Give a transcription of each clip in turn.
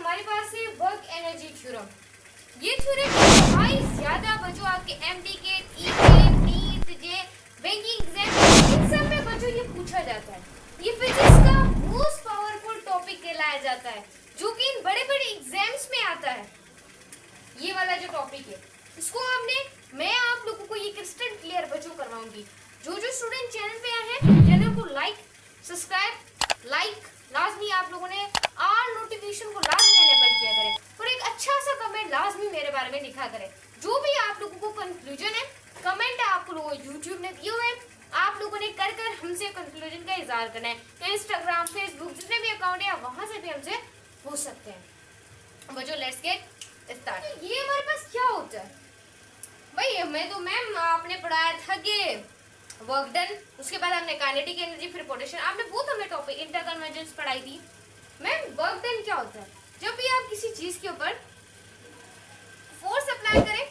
हमारे पास है वर्क एनर्जी थ्योरम। ये थ्योरम बहुत ज्यादा बच्चों आपके एमडी के नीट जे बैंकिंग एग्जाम इन सब में बच्चों ये पूछा जाता है। ये फिजिक्स का मोस्ट पावरफुल टॉपिक कहलाया जाता है जो कि इन बड़े बड़े एग्जाम्स में आता है। ये वाला जो टॉपिक है इसको मैं आप लोगों को ये क्रिस्टल क्लियर बच्चों करवाऊंगी। जो स्टूडेंट चैनल पे आए हैं चैनल को लाइक लाजमी आप लोगों ने ऑल नोटिफिकेशन को लाजमी एनेबल किया करें और एक अच्छा सा कमेंट लाजमी मेरे बारे में लिखा करें। जो भी आप लोगों को कंक्लूजन है कमेंट आप लोगों को यूट्यूब ने दिए हुए हैं, आप लोगों ने कर हमसे कंक्लूजन का इजहार करना है। तो इंस्टाग्राम फेसबुक जितने भी अकाउंट है वहां से भी हमसे पूछ सकते हैं। बच्चों लेट्स गेट स्टार्ट। ये हमारे पास क्या होता है भाई, मैं तो मैम आपने पढ़ाया था कि वर्क डन, उसके बाद हमने काइनेटिक एनर्जी, फिर पोटेंशियल, आपने बहुत हमें टॉपिक इंटरकन्वर्जेंस पढ़ाई थी। मैम वर्क डन क्या होता है? जब भी आप किसी चीज के ऊपर फोर्स अप्लाई करें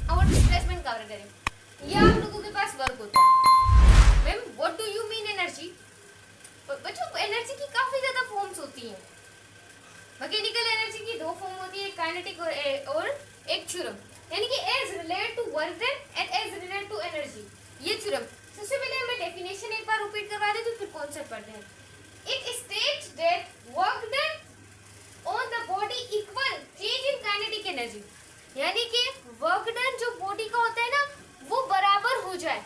और डिस्प्लेसमेंट कवर करें, ये आप लोगों के पास वर्क होता है। Ma'am what do you mean energy? बच्चों एनर्जी की काफी ज्यादा फॉर्म्स होती हैं। मैकेनिकल एनर्जी की दो फॉर्म होती है, काइनेटिक और एक थ्योरम, यानी कि as related to work done and as related to energy. ये थ्योरम सबसे पहले हमें डेफिनेशन एक बार रिपीट करवा दे तो फिर कॉन्सेप्ट पढ़ते हैं। It states that work done on the body equal change in kinetic energy, यानी कि वर्क डन जो बॉडी का होता है ना वो बराबर हो जाए,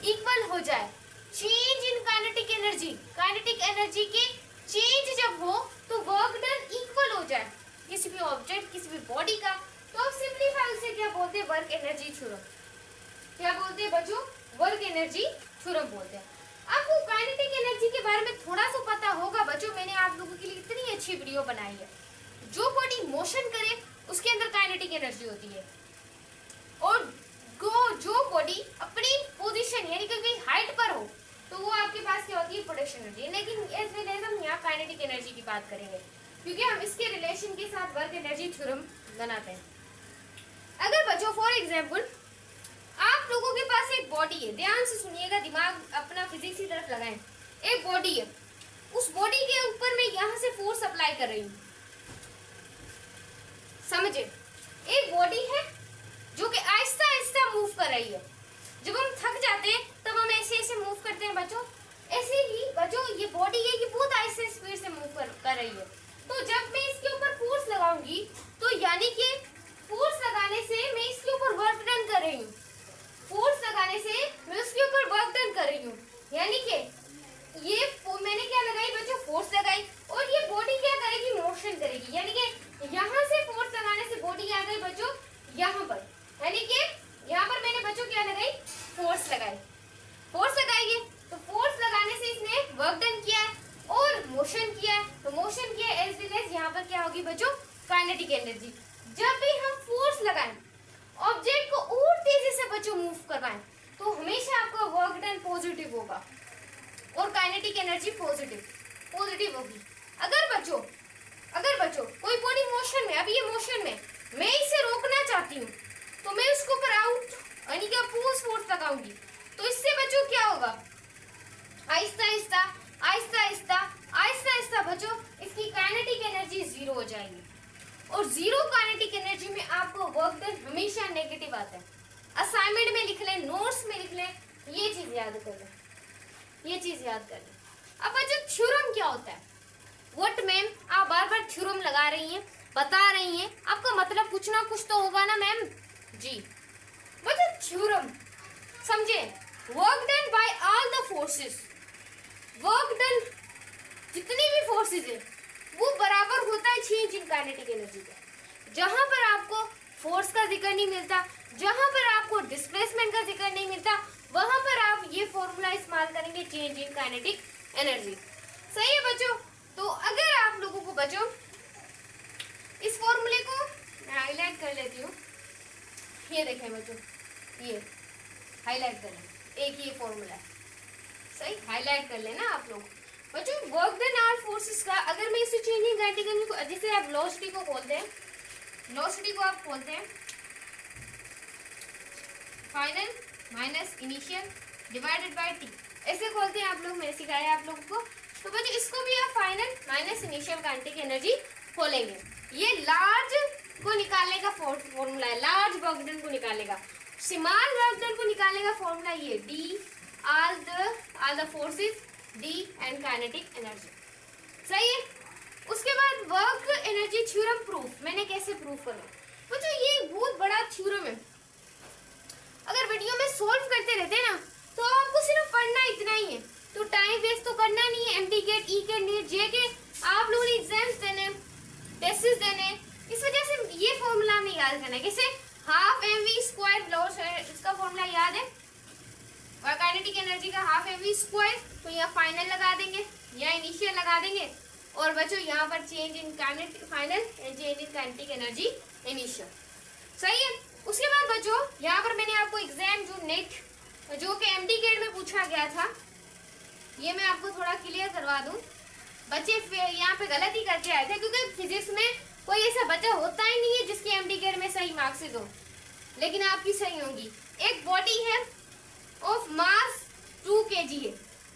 इक्वल हो जाए change in kinetic energy. Kinetic energy के चेंज जब हो तो वर्क डन इक्वल हो जाए किसी भी ऑब्जेक्ट किसी भी बॉडी का, तो अब सिंपलीफाई उसे क्या बोलते हैं? Work energy theorem. क्या बोलते हैं बच्चों? वर्क एनर्जी थ्योरम बोलते हैं। आपको काइनेटिक एनर्जी के बारे में थोड़ा सा पता होगा बच्चों, मैंने आप लोगों के लिए इतनी अच्छी वीडियो बनाई है। जो बॉडी मोशन करे उसके अंदर काइनेटिक एनर्जी होती है, और जो बॉडी अपनी पोजीशन यानी कि हाइट पर हो तो वो आपके पास क्या होती है? Potential energy. लेकिन इस वेले हम यहाँ काइनेटिक एनर्जी की बात करेंगे क्योंकि हम इसके रिलेशन के साथ वर्क एनर्जी थ्योरम बनाते हैं। अगर बच्चों फॉर एग्जाम्पल आप लोगों के पास एक बॉडी है, ध्यान से सुनिएगा, दिमाग अपना फिजिक्स की तरफ लगाएं। एक बॉडी है, उस बॉडी के ऊपर मैं यहाँ से फोर्स अप्लाई कर रही हूँ, समझे? एक बॉडी है जो कि आहिस्ता आहिस्ता मूव कर रही है। जब हम थक जाते हैं तब हम ऐसे ऐसे मूव करते हैं बच्चों। ऐसे ही बच्चों ये बॉडी है कि बहुत आहिस्ता स्पीड से मूव कर रही है। तो जब मैं इसके ऊपर फोर्स लगाऊंगी तो यानी कि फोर्स लगाने से मैं इसके ऊपर वर्क डन कर रही हूँ, फोर्स लगाने से मैं उसके ऊपर वर्क डन कर रही हूँ, यानी कि ये मैंने क्या लगाई बच्चों? फोर्स लगाई, और ये बॉडी क्या करेगी? मोशन करेगी, यानी कि यहाँ से फोर्स लगाने से बॉडी आ गई बच्चों यहाँ पर, यानी कि यहाँ पर मैंने बच्चों क्या लगाई? फोर्स लगाई। फोर्स लगाएगी तो फोर्स लगाने से इसने वर्क डन किया है और मोशन किया है, तो मोशन किया एज वेल एज यहाँ पर क्या होगी बच्चों? Kinetic energy. जब भी हम फोर्स लगाएं ऑब्जेक्ट को और तेजी से बच्चों मूव करवाएं तो हमेशा आपका वर्क डन पॉजिटिव होगा और काइनेटिक एनर्जी पॉजिटिव होगी। अगर बच्चों कोई बॉडी मोशन में, अभी ये मोशन में, मैं इसे रोकना चाहती हूँ तो मैं उसके ऊपर आउट यानी कि अपोज फोर्स लगाऊंगी, तो इससे बच्चों क्या होगा? आहिस्ता आहिस्ता बच्चों इसकी काइनेटिक एनर्जी जीरो हो जाएगी, और जीरो काइनेटिक एनर्जी में आपको वर्क डन हमेशा नेगेटिव आता है। असाइनमेंट में लिख लें, नोट्स में लिख लें, ये चीज याद कर लें। अब बच्चों थ्योरम क्या होता है? व्हाट मैम आप बार बार थ्योरम लगा रही हैं, बता रही हैं, आपका मतलब कुछ ना कुछ तो होगा ना मैम जी। बच्चों थ्योरम समझे, work done by all the forces, work done जितनी भी फोर्सेस है वो बराबर होता है चेंज इन काइनेटिक एनर्जी का। जहां पर आपको फोर्स का जिक्र नहीं मिलता, जहां पर आपको डिस्प्लेसमेंट का जिक्र नहीं मिलता, वहां पर आप ये फॉर्मूला इस्तेमाल करेंगे चेंज इन काइनेटिक एनर्जी। सही है बच्चों? तो अगर आप लोगों को बच्चों इस फॉर्मूले को मैं हाईलाइट कर लेती हूँ, ये देखें बच्चों, ये हाईलाइट कर लें, एक ये फॉर्मूला है, सही हाईलाइट कर लेना आप लोग बच्चों। वर्क डन ऑल फोर्सेस का अगर मैं इसे चेंजिंग काइनेटिक एनर्जी को, जैसे आप वेलोसिटी को खोलते हैं, वेलोसिटी को आप खोलते हैं final minus initial divided by T, ऐसे खोलते हैं आप लोग, मैंने सिखाया आप लोगों को। तो बच्चों इसको भी आप final minus initial kinetic energy खोलेंगे। ये लार्ज को निकालने का फॉर्मूला है, लार्ज वर्क डन को निकालेगा। स्मॉल वर्क डन को निकालने का फॉर्मूला ये D all the forces D and kinetic energy. सही है। उसके बाद वर्क एनर्जी थ्योरम प्रूफ, मैंने कैसे प्रूफ करना बच्चों, ये बहुत बड़ा थ्योरम है। अगर वीडियो में सोल्व करते रहते ना तो आपको सिर्फ पढ़ना इतना ही है, तो टाइम वेस्ट तो करना नहीं है। एमटी गेट, ई के, नीट, जे के आप लोगों ने एग्जाम्स देने, टेस्ट देने, इस वजह से ये फॉर्मूला हमें याद करना है। कैसे? Half m v square loss है, इसका फॉर्मूला याद है, और काइनेटिक एनर्जी का हाफ एम वी स्क्वायर। तो यहाँ फाइनल लगा देंगे, यहाँ इनिशियल लगा देंगे, और बच्चों यहाँ पर change in kinetic final and change in kinetic energy initial. सही है। उसके बाद बच्चों यहाँ पर मैंने आपको एग्जाम जो नेट जो कि एमडी गेट में पूछा गया था, ये मैं आपको थोड़ा क्लियर करवा दूं। बच्चे यहाँ पे गलती करके आए थे, क्योंकि फिजिक्स में कोई ऐसा बच्चा होता ही नहीं है जिसके एमडी गेट में सही मार्क्स हो, लेकिन आपकी सही होंगी। एक बॉडी है ऑफ मास 2 kg है,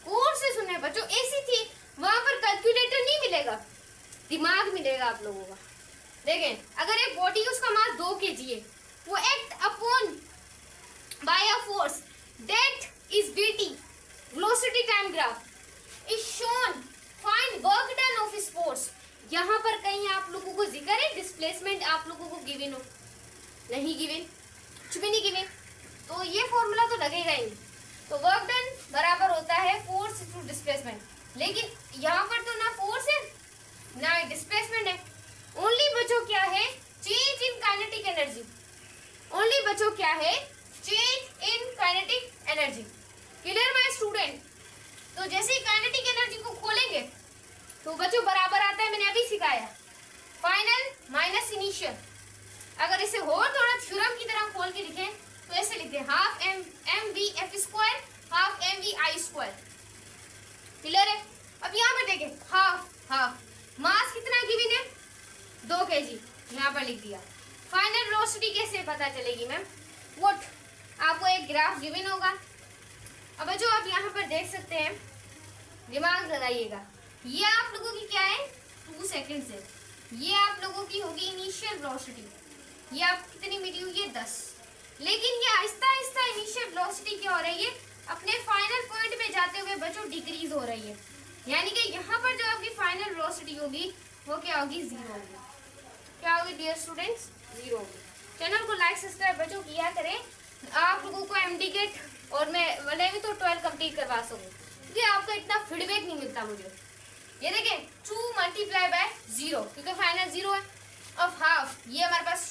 गौर से सुने बच्चों, ऐसी थी, वहां पर कैलकुलेटर नहीं मिलेगा, दिमाग मिलेगा आप लोगों का। देखें, अगर एक बॉडी उसका मास 2 kg है, वो act upon bye a force that is dt, velocity time graph is shown, find work done of its force। यहाँ पर कहीं आप लोगों को जिक्र है डिस्प्लेसमेंट आप लोगों को गिवन हो? नहीं गिवन, कुछ भी नहीं गिवन, तो ये फॉर्मूला तो लगेगा ही। तो वर्क डन बराबर होता है फोर्स टू डिस्प्लेसमेंट, लेकिन यहाँ पर तो ना फोर्स है ना डिस्प्लेसमेंट है। ओनली बच्चों क्या है? Change in kinetic energy. Only बच्चों क्या है? Change in kinetic energy. Clear my student? तो जैसे ही काइनेटिक एनर्जी को खोलेंगे तो बच्चों बराबर आता है, मैंने अभी सिखाया, फाइनल माइनस इनिशियल। अगर इसे और थोड़ा थ्योरम की तरह खोल के लिखें तो ऐसे लिखते हैं, half m v f square half m v i square. Clear है? अब यहाँ पर देखें, हाफ मास कितना गिवन है? 2 kg, यहाँ पर लिख दिया। फाइनल वेलोसिटी कैसे पता चलेगी मैम? व्हाट, आपको एक ग्राफ गिवन होगा। अब जो आप यहाँ पर देख सकते हैं, दिमाग लगाइएगा, ये आप लोगों की क्या है? 2 सेकंड से, ये आप लोगों की होगी इनिशियल वेलोसिटी। ये आप कितनी मिली हुई है? 10। लेकिन ये आहिस्ता आहिस्ता इनिशियल वेलोसिटी क्या हो रही है? अपने फाइनल पॉइंट पे जाते हुए बच्चों डिक्रीज हो रही है। यानी कि यहाँ पर जो आपकी फाइनल वेलोसिटी होगी वो क्या होगी? 0 होगी। क्या होगी डियर स्टूडेंट्स? 0 होगी। चैनल को लाइक सब्सक्राइब बच्चों किया करें, आप लोगों को एमडी गेट और मैं भी तो 12 कंप्लीट करवा सकूँ, क्योंकि आपका इतना फीडबैक नहीं मिलता मुझे। ये देखें, 2 मल्टीप्लाई बाय 0, क्योंकि फाइनल 0 है। अब हाफ, ये हमारे पास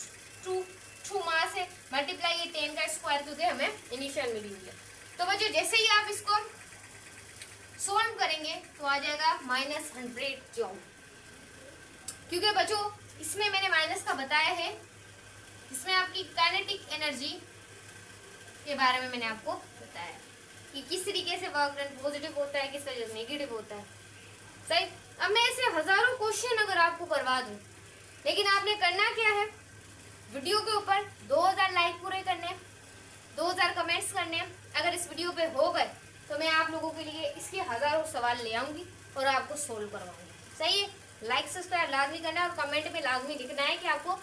2 मास है, मल्टीप्लाई ये 10 का स्क्वायर, क्योंकि हमें इनिशियल मिली हुई है। तो बच्चों जैसे ही आप इसको सोल्व करेंगे तो आ जाएगा -100 जूल, क्योंकि बच्चों इसमें मैंने माइनस का बताया है, इसमें आपकी काइनेटिक एनर्जी के बारे में मैंने आपको बताया कि किस तरीके से वर्क डन पॉजिटिव होता है, किस तरह से नेगेटिव होता है। सही। अब मैं ऐसे हजारों क्वेश्चन अगर आपको करवा दूं, लेकिन आपने करना क्या है? वीडियो के ऊपर 2000 लाइक पूरे करने, 2000 कमेंट्स करने। अगर इस वीडियो पे हो गए तो मैं आप लोगों के लिए इसके हजारों सवाल ले आऊंगी और आपको सोल्व करवाऊंगी। सही है? लाइक सब्सक्राइब लाजमी करना है और कमेंट में लाजमी लिखना है कि आपको